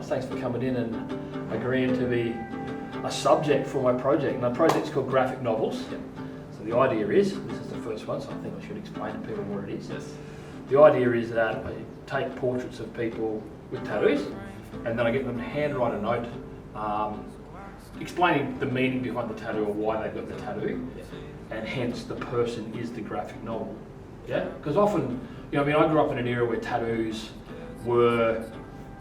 nice. Thanks for coming in and agreeing to be a subject for my project. And the project's called Graphic Novels. Yep. So the idea is, this is the first one, so I think I should explain to people what it is. Yes. The idea is that I take portraits of people with tattoos, and then I get them to handwrite a note explaining the meaning behind the tattoo or why they've got the tattoo, and hence the person is the graphic novel. Yeah, because often, I grew up in an era where tattoos were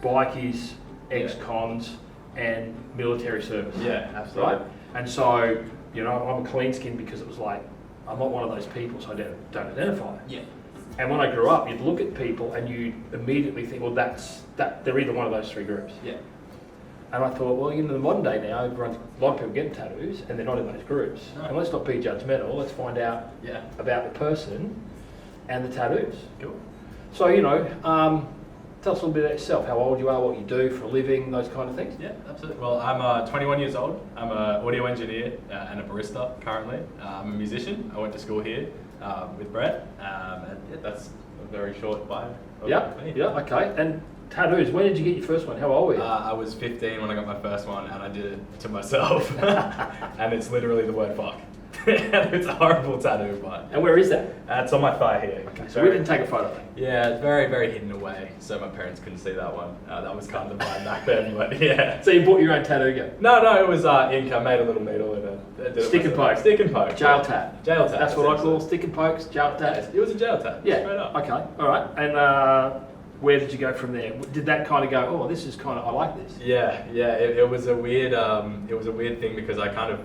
bikies, ex-cons, and military service. Yeah, absolutely. Right? And so, I'm a clean skin because it was like, I'm not one of those people, so I don't identify. Yeah. And when I grew up, you'd look at people and you'd immediately think, well, they're either one of those three groups. Yeah. And I thought, well, in the modern day now, a lot of people get tattoos and they're not in those groups. No. And let's not be judgmental, let's find out about the person and the tattoos. Cool. So, tell us a little bit about yourself, how old you are, what you do for a living, those kind of things. Yeah, absolutely. Well, I'm 21 years old. I'm an audio engineer and a barista currently. I'm a musician. I went to school here with Brett. And that's a very short bio. Yeah, okay. And tattoos, when did you get your first one? How old were you? I was 15 when I got my first one, and I did it to myself. And it's literally the word fuck. It's a horrible tattoo, but... And where is that? It's on my thigh here. Okay, so we didn't take a photo. Yeah, it's very, very hidden away, so my parents couldn't see that one. That was kind of the vibe back then, but yeah. So you bought your own tattoo gun? No, it was ink. I made a little needle in it. Stick and poke. Stick and poke. Jail tat. Jail tat. That's what I call stick and pokes, jail tat. It was a jail tat. Yeah. Straight up. Okay. All right. And where did you go from there? Did that kind of go? Oh, this is kind of. I like this. Yeah. It was a weird. It was a weird thing because I kind of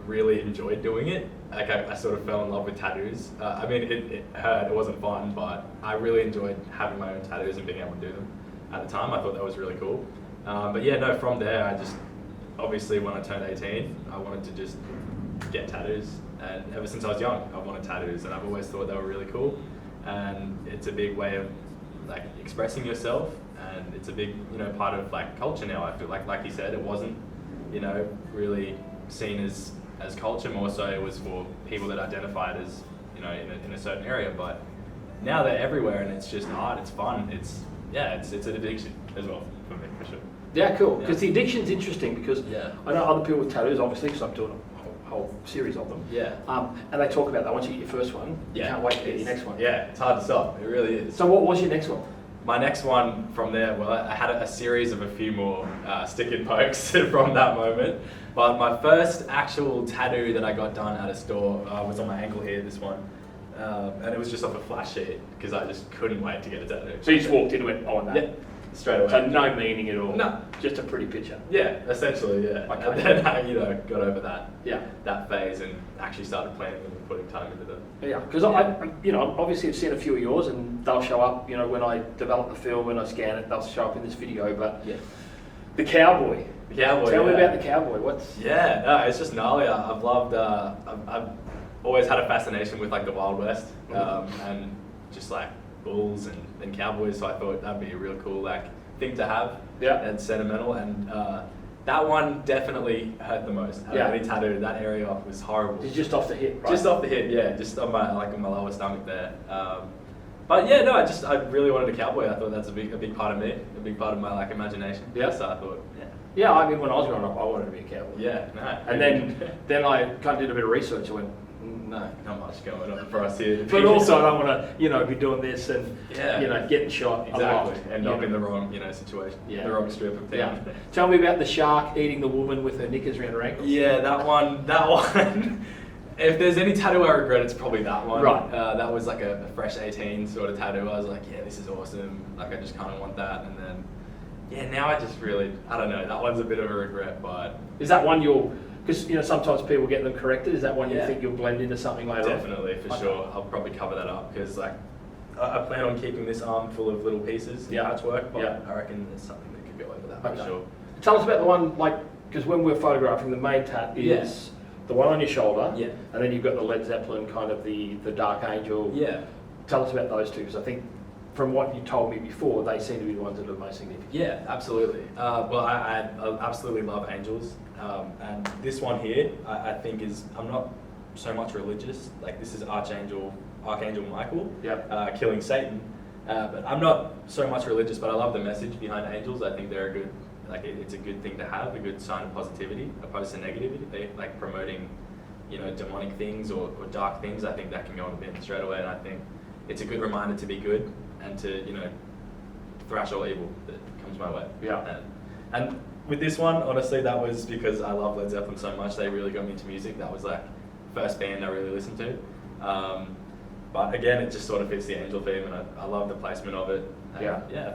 really enjoyed doing it. Like I sort of fell in love with tattoos. It hurt. It wasn't fun, but I really enjoyed having my own tattoos and being able to do them. At the time, I thought that was really cool. From there, I just obviously when I turned 18, I wanted to just get tattoos. And ever since I was young, I wanted tattoos, and I've always thought they were really cool. And it's a big way of like expressing yourself, and it's a big part of like culture now. I feel like you said, it wasn't really seen as culture, more so it was for people that identified as in a certain area, but now they're everywhere and it's just art, it's fun, it's an addiction as well for me, for sure. Yeah, cool. Because the addiction's interesting because I know other people with tattoos, obviously, because I'm doing a whole series of them. Yeah. And they talk about that. Once you get your first one, you can't wait to get your next one. Yeah, it's hard to stop. It really is. So what was your next one? My next one from there, well, I had a series of a few more stick and pokes from that moment. But my first actual tattoo that I got done at a store was on my ankle here, this one. And it was just off a flash sheet because I just couldn't wait to get a tattoo. So you just walked into it on that? Yeah, straight away. So no meaning at all? No. Just a pretty picture? Yeah, essentially, yeah. Okay. And then I got over that that phase and actually started planning and putting time into them. Yeah, because I obviously I've seen a few of yours and they'll show up, when I develop the film and I scan it, they'll show up in this video, but the cowboy. Cowboy. Tell me about the cowboy. It's just gnarly. I've loved. I've always had a fascination with like the Wild West and just like bulls and cowboys. So I thought that'd be a real cool like thing to have. Yeah. And sentimental. And that one definitly hurt the most. Out of any tattoo, that area was horrible. It's just off the hip, right? Just off the hip, yeah. Just on my lower stomach there. I really wanted a cowboy. I thought that's a big part of me, a big part of my like imagination. Yeah. So I thought, when I was growing up, I wanted to be a cowboy. Yeah, no. And then I kind of did a bit of research. I went, no, not much going on for us here. But also, I don't want to, be doing this and getting shot. Exactly. End up in the wrong, situation. Yeah. The wrong strip of town. Yeah. Tell me about the shark eating the woman with her knickers around her ankles. Yeah, that one. If there's any tattoo I regret, it's probably that one. Right. That was like a fresh 18 sort of tattoo. I was like, yeah, this is awesome. Like, I just kind of want that. And then, now I just really, I don't know. That one's a bit of a regret, but... Is that one because, sometimes people get them corrected. Is that one you think you'll blend into something later on? Definitely, for sure. I'll probably cover that up because, like, I plan on keeping this arm full of little pieces in artwork, but I reckon there's something that could go over that for sure. Tell us about the one, because when we're photographing, the main tat is... The one on your shoulder, and then you've got the Led Zeppelin, kind of the Dark Angel. Yeah. Tell us about those two, because I think from what you told me before, they seem to be the ones that are most significant. Yeah, absolutely. I absolutely love angels, and this one here, I think I'm not so much religious. Like this is Archangel Michael, killing Satan. But I'm not so much religious, but I love the message behind angels. I think they're a good like it's a good thing to have, a good sign of positivity opposed to negativity. They like promoting, you know, demonic things or dark things. I think that can go on a bin straight away, and I think it's a good reminder to be good and to, you know, thrash all evil that comes my way. Yeah. And with this one, honestly, that was because I love Led Zeppelin so much. They really got me into music. That was like first band I really listened to. But again, it just sort of fits the Angel theme, and I love the placement of it. And yeah.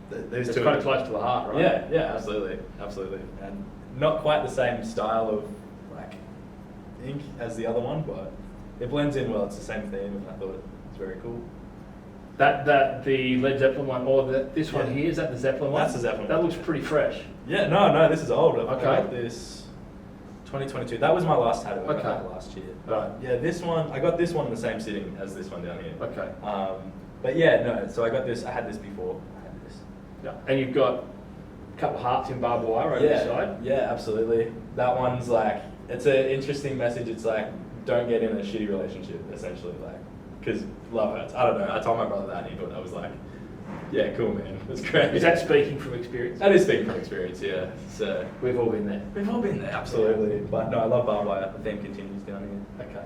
Those It's two kind of close to the heart, right? Yeah, absolutely, and not quite the same style of like ink as the other one, but it blends in well. It's the same theme, and I thought it was very cool. That the Led Zeppelin one, or this one Yeah. here, is that the Zeppelin one? That's the Zeppelin That one. looks pretty fresh. Yeah, no, this is old. I Okay. got this 2022. That was my last tattoo. I got Okay. that last year. Right. Yeah, this one, I got this one in the same sitting as this one down here. Okay. But yeah, no. So I got this. I had this before. I had this. Yeah. And you've got a couple of hearts in barbed wire over the side. Yeah, absolutely. That one's like, it's an interesting message. It's like, don't get in a shitty relationship, essentially, like, because love hurts. I don't know. I told my brother that, and he thought I was like, yeah, cool, man. It's great. Is that speaking from experience? That is speaking from experience, yeah. So We've all been there. we've all been there, absolutely. But no, I love barbed wire. The theme continues down here. Okay.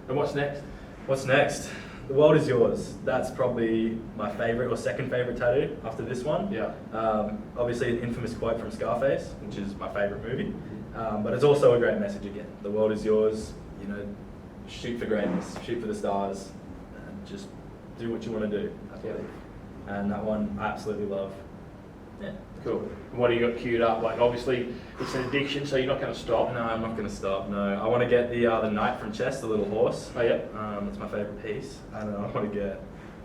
And what's next? What's next? The World Is Yours. That's probably my favourite or second favourite tattoo after this one. Yeah. Obviously, an infamous quote from Scarface, which is my favourite movie. But it's also a great message again. The world is yours. You know, shoot for greatness, shoot for the stars, and just do what you want to do, I believe. And that one I absolutely love. Yeah. Cool. And what do you got queued up? Like, obviously, it's an addiction, so you're not going to stop. No, I'm not going to stop. No, I want to get the knight from chess, the little horse. Oh, yeah. It's my favourite piece. I don't know. I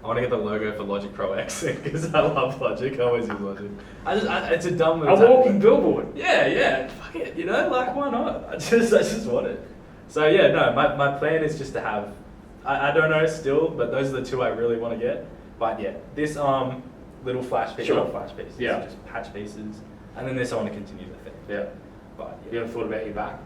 want to get the logo for Logic Pro X because I love Logic. I always use Logic. It's a dumb little A tattoo. walking billboard. Yeah. Fuck it. You know, like why not? I just want it. So yeah, no. My plan is just to have. I don't know still, but those are the two I really want to get. But yeah, this little flash piece, Sure. not flash pieces, Yeah. just patch pieces, and then this I want to continue the thing. Yeah. But You ever thought about your back?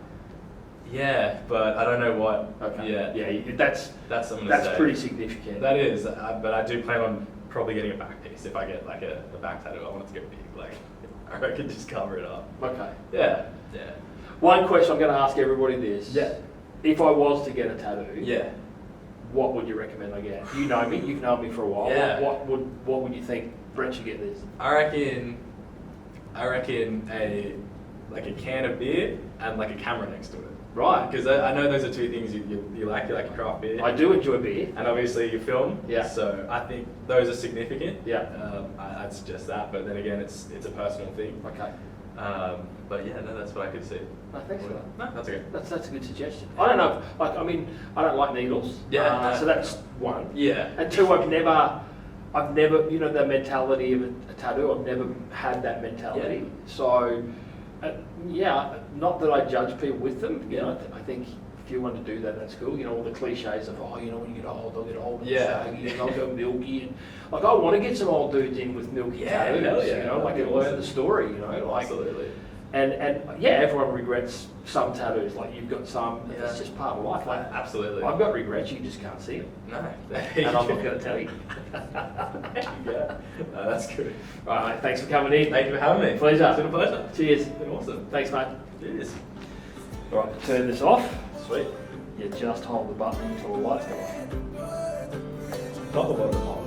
yeah, but I don't know what. Okay. Yeah. That's I'm gonna that's say. pretty significant. That is, but I do plan on probably getting a back piece. If I get like a back tattoo, I want it to get big. Like, I reckon just cover it up. Okay. Yeah. One question I'm going to ask everybody this. Yeah. If I was to get a tattoo, Yeah. what would you recommend I get? You know me. You've known me for a while. Yeah. What would you think Brett should get this? I reckon a can of beer and like a camera next to it. Right. Because I know those are two things you like. You like a craft beer. I do enjoy beer. And obviously you film. Yeah. So I think those are significant. Yeah. I'd suggest that, but then again, it's a personal thing. Okay. But yeah, no, that's what I could see. No, thanks for that. No, that's okay. That's a good suggestion. I don't know. Like, I mean, I don't like needles. Yeah. So that's one. Yeah. And two, I've never, you know, the mentality of a tattoo. I've never had that mentality. Yeah. So, yeah, not that I judge people with them. You Yeah. know, I think if you want to do that, that's cool. You know, all the cliches of, oh, you know, when you get old, I'll get old and Yeah. saggy and I'll go milky. And like, I want to get some old dudes in with milky Yeah, tattoos. hell yeah. You know, like, That'd and be learn awesome. the story. You know, like. Absolutely. And yeah, everyone regrets some tattoos. Like, you've got some. Yeah. It's just part of life. Like, Absolutely. I've got regrets. You just can't see them. No. And I'm not going to tell you. Yeah. No, that's good. All right, mate, thanks for coming in. Thank you for having me. Pleasure. It's been a pleasure. Cheers. It's been awesome. Thanks, mate. Cheers. All right, turn this off. Sweet. You just hold the button until the lights go on. Not the bottom.